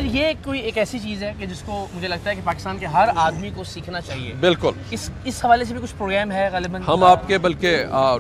ये कोई एक ऐसी चीज़ है कि जिसको मुझे लगता है कि पाकिस्तान के हर आदमी को सीखना चाहिए। बिल्कुल, इस हवाले से भी कुछ प्रोग्राम है गालिबन? हम आपके बल्कि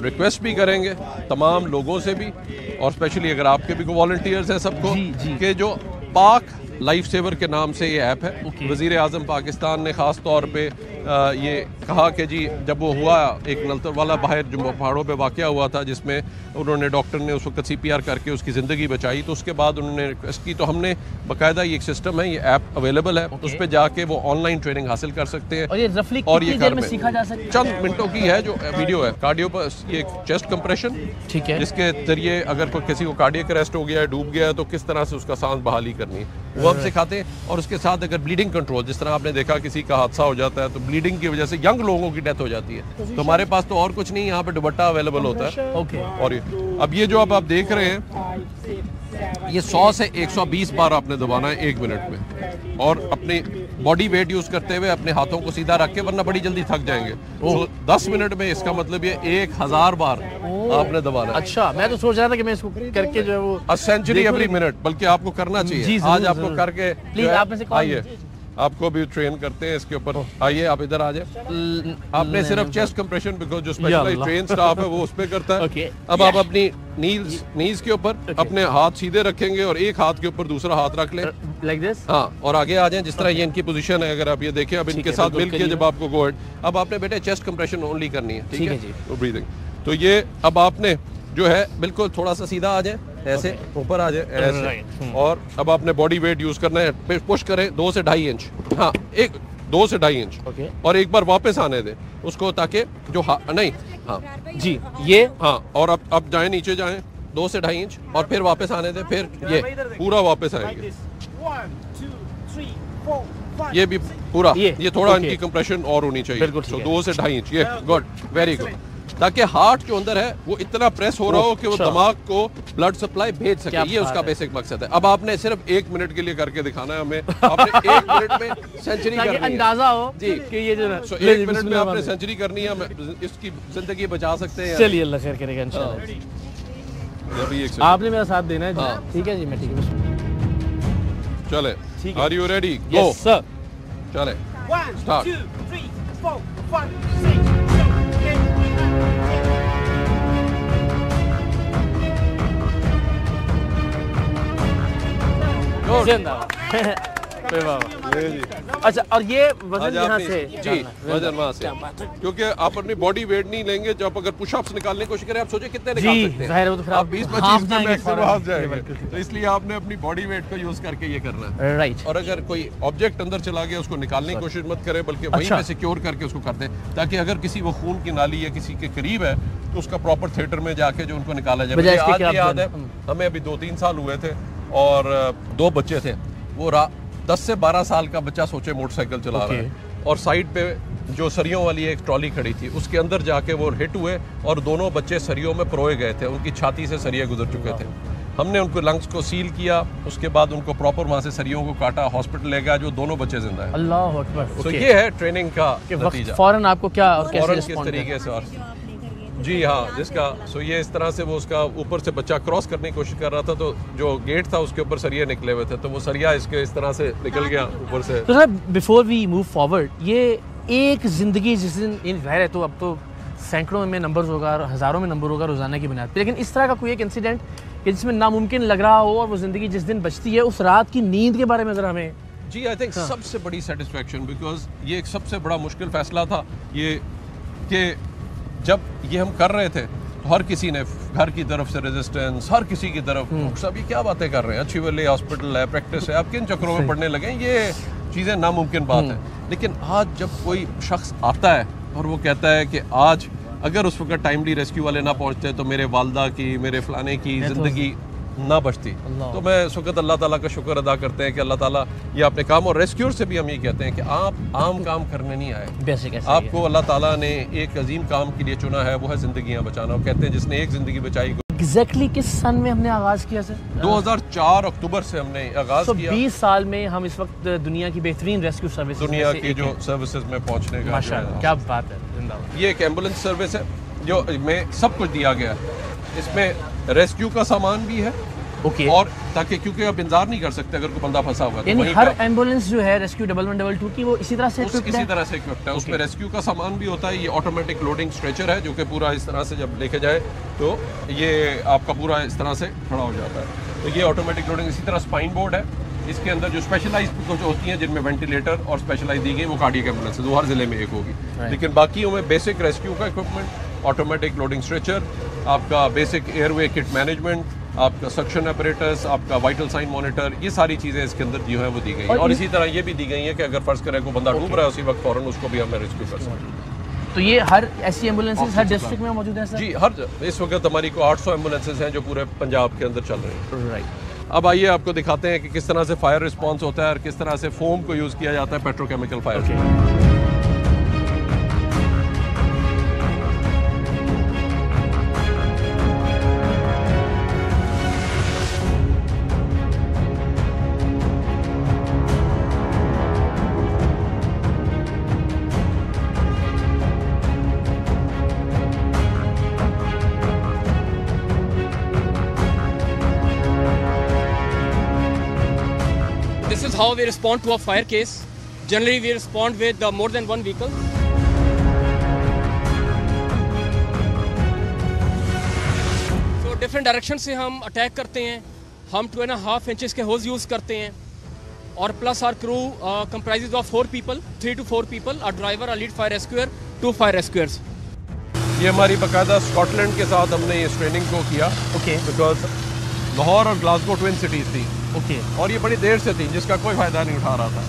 रिक्वेस्ट भी करेंगे तमाम लोगों से भी, और स्पेशली अगर आपके भी वॉलंटियर्स हैं सबको, कि जो पाक लाइफ सेवर के नाम से ये ऐप है, वज़ीर आज़म पाकिस्तान ने ख़ास तौर पे ये कहा कि जी जब वो हुआ एक नलतर वाला बाहर जो पहाड़ों पे वाक़या हुआ था जिसमें उन्होंने डॉक्टर ने उस वक्त CPR करके उसकी ज़िंदगी बचाई, तो उसके बाद उन्होंने रिक्वेस्ट की, तो हमने बाकायदा ये एक सिस्टम है, ये ऐप अवेलेबल है, उस पर जाके वो ऑनलाइन ट्रेनिंग हासिल कर सकते हैं। और ये रफली कितनी देर में सीखा जा सकता है? चंद मिनटों की है जो वीडियो है। कार्डियो पर ये चेस्ट कंप्रेशन, ठीक है, जिसके जरिए अगर कोई किसी को कार्डियक अरेस्ट हो गया है, डूब गया है, तो किस तरह से उसका सांस बहाली करनी है वो हम सिखाते हैं। और उसके साथ अगर ब्लीडिंग कंट्रोल, जिस तरह आपने देखा किसी का हादसा हो जाता है तो ब्लीडिंग की वजह से यंग लोगों की डेथ हो जाती है, तो हमारे पास तो और कुछ नहीं, यहाँ पे दुपट्टा अवेलेबल होता है। और अब ये जो अब आप देख रहे हैं, ये 100 से 120 बार आपने दबाना है 1 मिनट में, और अपनी बॉडी वेट यूज करते हुए अपने हाथों को सीधा रख के, वरना बड़ी जल्दी थक जाएंगे। तो 10 मिनट में इसका मतलब ये 1000 बार आपने दबाना है। अच्छा, मैं तो सोच रहा था कि मैं इसको करके जो है वो A century every minute, बल्कि आपको करना चाहिए। आज आपको करके प्लीज आप में से आइए, आपको भी ट्रेन करते हैं इसके ऊपर। आइए आप इधर आ जाए। आपने सिर्फ चेस्ट कंप्रेशन, बिकॉज जो स्पेशलाइज्ड ट्रेन स्टाफ है वो उस पे करता है। अब आप अपनी नीज के ऊपर अपने हाथ सीधे रखेंगे और एक हाथ के ऊपर दूसरा हाथ रख लें, लाइक दिस। हाँ, और आगे आ जाएं, जिस तरह ये इनकी पोजीशन है। अगर आप ये देखें, अब इनके साथ मिलकर जब आपको गो अब आपने बेटे चेस्ट कंप्रेशन ओनली करनी है, ठीक है जी, ब्रीदिंग। तो ये अब आपने जो है बिल्कुल थोड़ा सा सीधा आ जाए, ऐसे ऊपर आ जाए ऐसे, और अब आपने बॉडी वेट यूज करना है। पुश करें 2 से 2.5 इंच, हाँ, 2 से 2.5 इंच, और एक बार वापस आने दें उसको, ताकि जो नहीं, हाँ जी, ये हाँ, और अब जाएं, नीचे जाएं 2 से 2.5 इंच, और फिर वापस आने दें, फिर ये पूरा वापस आएंगे, ये भी पूरा, ये थोड़ा इनकी कंप्रेशन और होनी चाहिए। तो 2 से 2.5 इंच, ये गुड, वेरी गुड, ताकि हार्ट जो अंदर है वो इतना प्रेस हो रहा हो कि वो दिमाग को ब्लड सप्लाई भेज सके। ये उसका बेसिक मकसद है। अब आपने सिर्फ 1 मिनट के लिए करके दिखाना है हमें। आपने 1 मिनट में सेंचुरी करनी है, अंदाजा हो जी कि ये जो 1 मिनट में आपने सेंचुरी करनी है, इसकी जिंदगी बचा सकते हैं। चलिए, अल्लाह खैर करेगा इंशाल्लाह। आपने मेरा साथ देना है, ठीक है जी, मैं ठीक है। चले, are you ready? Go sir, चले, 1 2 3 4 5 6 अच्छा, और ये वजन यहाँ से जी, वजन वहाँ से, क्योंकि आप अपनी बॉडी वेट नहीं लेंगे। जब अगर पुशअप्स निकालने की कोशिश करें, आप सोचे कितने निकाल सकते हैं, आप 20-25 में मैक्सिमम हाफ जाएंगे। तो इसलिए आपने अपनी बॉडी वेट को यूज करके ये करना है, राइट। और अगर कोई ऑब्जेक्ट अंदर चला गया, उसको निकालने की कोशिश मत करें, बल्कि वहीं पे सिक्योर करके उसको कर दें, ताकि अगर किसी वो खून की नाली या किसी के करीब है तो उसका प्रॉपर थिएटर में जाके जो उनको निकाला जाए। मुझे आज याद है, हमें अभी 2-3 साल हुए थे और 2 बच्चे थे। वो 10 से 12 साल का बच्चा, सोचे मोटरसाइकिल चला रहा है, और साइड पे जो सरियों वाली एक ट्रॉली खड़ी थी, उसके अंदर जाके वो हिट हुए और दोनों बच्चे सरियों में परोए गए थे। उनकी छाती से सरिये गुजर चुके थे। हमने उनको लंग्स को सील किया, उसके बाद उनको प्रॉपर वहाँ से सरियों को काटा, हॉस्पिटल ले गया, जो दोनों बच्चे जिंदा हैं। अल्लाह अकबर। तो ये है ट्रेनिंग का नतीजा। फौरन आपको क्या और कैसे किस तरीके से, और जी हाँ, जिसका ये इस तरह से वो उसका ऊपर से बच्चा क्रॉस करने की कोशिश कर रहा था, तो जो गेट था उसके ऊपर सरिया निकले हुए थे, तो वो सरिया इसके इस तरह से निकल गया ऊपर से। तो sir, before we move forward, ये एक जिंदगी जिस दिन इन जाहिर है, तो अब तो सैकड़ों में नंबर्स होगा, हज़ारों में नंबर होगा रोजाना की बुनियाद पर, लेकिन इस तरह का कोई एक इंसिडेंट कि जिसमें नामुमकिन लग रहा हो और वो जिंदगी जिस दिन बचती है, उस रात की नींद के बारे में जरा हमें। जी, आई थिंक सबसे बड़ी सेटिस्फेक्शन, बिकॉज ये एक सबसे बड़ा मुश्किल फैसला था ये, कि जब ये हम कर रहे थे तो हर किसी ने, घर की तरफ से रेजिस्टेंस, हर किसी की तरफ, सब ये क्या बातें कर रहे हैं, अच्छी वाली हॉस्पिटल है, प्रैक्टिस है, आप किन चक्रों में पढ़ने लगे, ये चीज़ें नामुमकिन बात है। लेकिन आज जब कोई शख्स आता है और वो कहता है कि आज अगर उस वक्त टाइमली रेस्क्यू वाले ना पहुंचते तो मेरे वालदा की, मेरे फलाने की ज़िंदगी ना बचती, तो मैं इस वक्त अल्लाह ताला का शुक्र अदा करते हैं कि अल्लाह ताला ये अपने काम, और रेस्क्यूर से भी हम ये कहते हैं कि आप आम काम करने नहीं आए, आपको अल्लाह ताला ने एक अजीम काम के लिए चुना है, वो है ज़िंदगियाँ बचाना। वो कहते हैं जिसने एक ज़िंदगी बचाई। एग्जैक्टली किस सन में हमने आगाज किया सर? 2004 अक्टूबर से हमने आगाज किया। 20 साल में हम इस वक्त दुनिया की बेहतरीन रेस्क्यू सर्विस, दुनिया की जो सर्विसेज में पहुंचने का, माशाअल्लाह क्या बात है, जिंदाबाद। ये एक एम्बुलेंस सर्विस है जो में सब कुछ दिया गया है। इसमें रेस्क्यू का सामान भी है, ओके। और ताकि क्योंकि आप इंतजार नहीं कर सकते अगर कोई बंदा फंसा हुआ है, यानी हर एम्बुलेंस जो है रेस्क्यू 1112 की वो इसी तरह से इसी तरह से इक्विप्ड है। उसमें रेस्क्यू का सामान भी होता है। ये ऑटोमेटिक लोडिंग स्ट्रेचर है जो कि पूरा इस तरह से जब लेके जाए तो ये आपका पूरा इस तरह से खड़ा हो जाता है। तो ये ऑटोमेटिक लोडिंग, इसी तरह स्पाइन बोर्ड है। इसके अंदर जो स्पेशलाइज कुछ होती हैं जिनमें वेंटिलेटर और स्पेशलाइज दी गई, वो कार्डियक एम्बुलेंस है, हर जिले में एक होगी। लेकिन बाकियों में बेसिक रेस्क्यू का इक्विपमेंट, ऑटोमेटिक लोडिंग स्ट्रेचर, आपका बेसिक एयरवे किट मैनेजमेंट, आपका सक्शन ऑपरेटर्स, आपका वाइटल साइन मॉनिटर, ये सारी चीज़ें इसके अंदर जो है वो दी गई हैं। और इसी तरह ये भी दी गई है कि अगर फर्ज करें कोई बंदा डूब रहा है उसी वक्त फौरन उसको भी हमें रेस्क्यू कर सकते हैं। तो ये हर ऐसी एम्बुलेंसेज हर डिस्ट्रिक्ट में मौजूद है सर? जी, हर इस वक्त हमारी को 800 एम्बुलेंसेज हैं जो पूरे पंजाब के अंदर चल रही हैं। राइट। अब आइए आपको दिखाते हैं कि किस तरह से फायर रिस्पांस होता है और किस तरह से फोम को यूज़ किया जाता है petrochemical fire. This is how we respond to a fire case. Generally, we respond with more than one vehicle. So different direction से हम अटैक करते हैं। हम 2.5 inches के होज यूज़ करते हैं और plus our crew comprises of 4 people, 3 to 4 people, a driver, a lead fire rescuer, 2 fire rescuers. ये हमारी बाकायदा स्कॉटलैंड के साथ हमने इस ट्रेनिंग को किया। ओके। बिकॉज लाहौर और ग्लासगो ट्विन सिटीज़ थी। ओके। और ये बड़ी देर से थी जिसका कोई फ़ायदा नहीं उठा रहा था।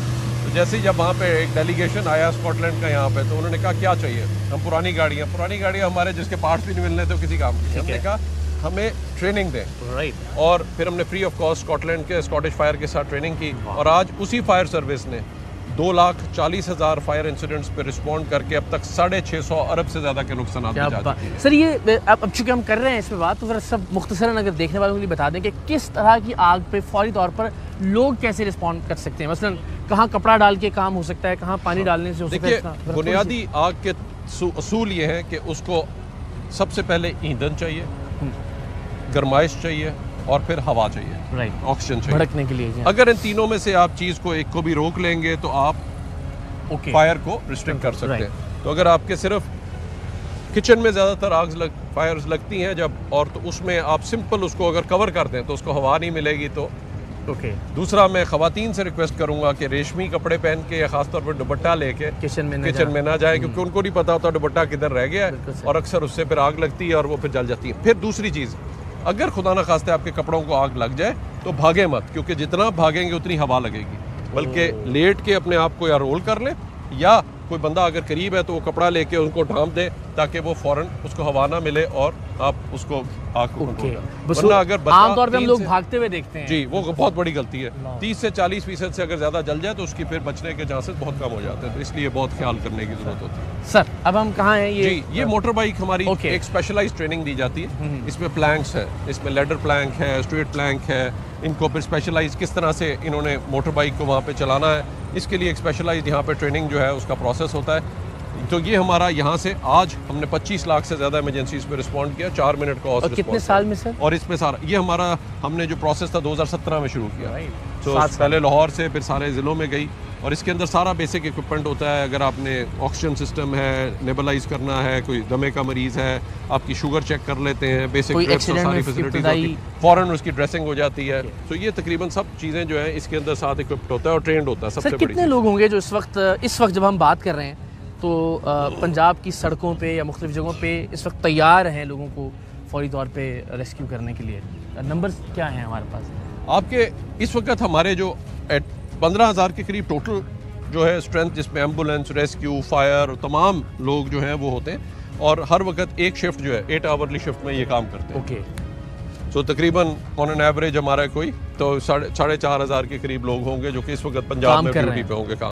तो जैसे ही जब वहाँ पे एक डेलीगेशन आया स्कॉटलैंड का यहाँ पे, तो उन्होंने कहा क्या चाहिए? हम पुरानी गाड़ियाँ हमारे जिसके पार्ट्स भी नहीं मिलने थे किसी काम की। हमने कहा हमें ट्रेनिंग दें। राइट। और फिर हमने फ्री ऑफ कॉस्ट स्कॉटलैंड के स्कॉटिश फायर के साथ ट्रेनिंग की और आज उसी फायर सर्विस ने 2,40,000 फायर इंसिडेंट्स पे रिस्पॉन्ड करके अब तक 650 अरब से ज़्यादा के नुकसान बचा चुकी है। सर ये अब चूंकि हम कर रहे हैं इस पे बात, तो फिर सब मुख्तसरन अगर देखने वालों के लिए बता दें कि किस तरह की आग पे फौरी तौर पर लोग कैसे रिस्पॉन्ड कर सकते हैं। मसलन कहाँ कपड़ा डाल के काम हो सकता है, कहाँ पानी डालने से हो सकता है। देखिए, बुनियादी आग के असूल ये है कि उसको सबसे पहले ईंधन चाहिए, गरमाइश चाहिए और फिर हवा चाहिए। राइट। ऑक्सीजन चाहिए भड़कने के लिए। अगर इन तीनों में से आप चीज़ को एक को भी रोक लेंगे तो आप फायर को रिस्ट्रिक्ट कर सकते हैं। तो अगर आपके सिर्फ किचन में ज़्यादातर फायर्स लगती हैं जब, और तो उसमें आप सिंपल उसको अगर कवर कर दें तो उसको हवा नहीं मिलेगी। तो दूसरा, मैं ख़वातीन से रिक्वेस्ट करूंगा कि रेशमी कपड़े पहन के या खासतौर पर दुपट्टा लेके किचन में ना जाए, क्योंकि उनको नहीं पता होता दुपट्टा किधर रह गया है और अक्सर उससे फिर आग लगती है और वो फिर जल जाती है। फिर दूसरी चीज़, अगर खुदा ना खास्ते आपके कपड़ों को आग लग जाए तो भागे मत, क्योंकि जितना भागेंगे उतनी हवा लगेगी। बल्कि लेट के अपने आप को या रोल कर लें, या कोई बंदा अगर करीब है तो वो कपड़ा लेके उनको ढांप दे ताकि वो फौरन उसको हवा ना मिले और आप उसको आग को कंट्रोल करें। वरना अगर आमतौर पे हम लोग भागते हुए देखते हैं जी, वो बहुत बड़ी गलती है। 30 से 40% से अगर ज़्यादा जल जाए तो उसकी फिर बचने के चांसेस बहुत कम हो जाते हैं। तो इसलिए बहुत ख्याल करने की जरूरत होती है। सर अब हम कहाँ हैं? ये मोटर बाइक हमारी एक स्पेशलाइज ट्रेनिंग दी जाती है। इसमें प्लैंक्स है, इसमें लेडर प्लैंक है, स्ट्रेट प्लैंक है। इनको फिर स्पेशलाइज किस तरह से इन्होंने मोटर बाइक को वहाँ पे चलाना है, इसके लिए एक स्पेशलाइज यहाँ पे ट्रेनिंग जो है उसका प्रोसेस होता है। तो ये हमारा यहाँ से आज हमने 25 लाख से ज़्यादा इमरजेंसीज पे रिस्पॉन्ड किया 4 मिनट का। और कितने साल में सर? और इसमें सारा ये हमारा हमने जो प्रोसेस था 2017 में शुरू किया। तो पहले लाहौर से फिर सारे ज़िलों में गई और इसके अंदर सारा बेसिक इक्विपमेंट होता है। अगर आपने ऑक्सीजन सिस्टम है, नेबुलाइज करना है, कोई दमे का मरीज़ है, आपकी शुगर चेक कर लेते हैं, बेसिक सारी फैसिलिटीज होती है, फ़ौरन उसकी ड्रेसिंग हो जाती है। तो ये तकरीबन सब चीज़ें जो है इसके अंदर साथ इक्विप्ड होता है और ट्रेंड होता है। सबसे बड़ी कितने लोग होंगे जो इस वक्त जब हम बात कर रहे हैं तो पंजाब की सड़कों पे या मुख्तलिफ जगहों पे इस वक्त तैयार हैं लोगों को फौरी तौर पे रेस्क्यू करने के लिए? नंबर्स क्या हैं हमारे पास? आपके इस वक्त हमारे जो 15,000 के करीब टोटल जो है स्ट्रेंथ, जिसमें एम्बुलेंस, रेस्क्यू, फायर, तमाम लोग जो हैं वो होते हैं। और हर वक्त एक शिफ्ट जो है 8 आवरली शिफ्ट में ये काम करते हैं। सो तकरीबन ऑन एन एवरेज हमारा कोई तो 4,500 के करीब लोग होंगे जो कि इस वक्त पंजाब में ड्यूटी पे होंगे काम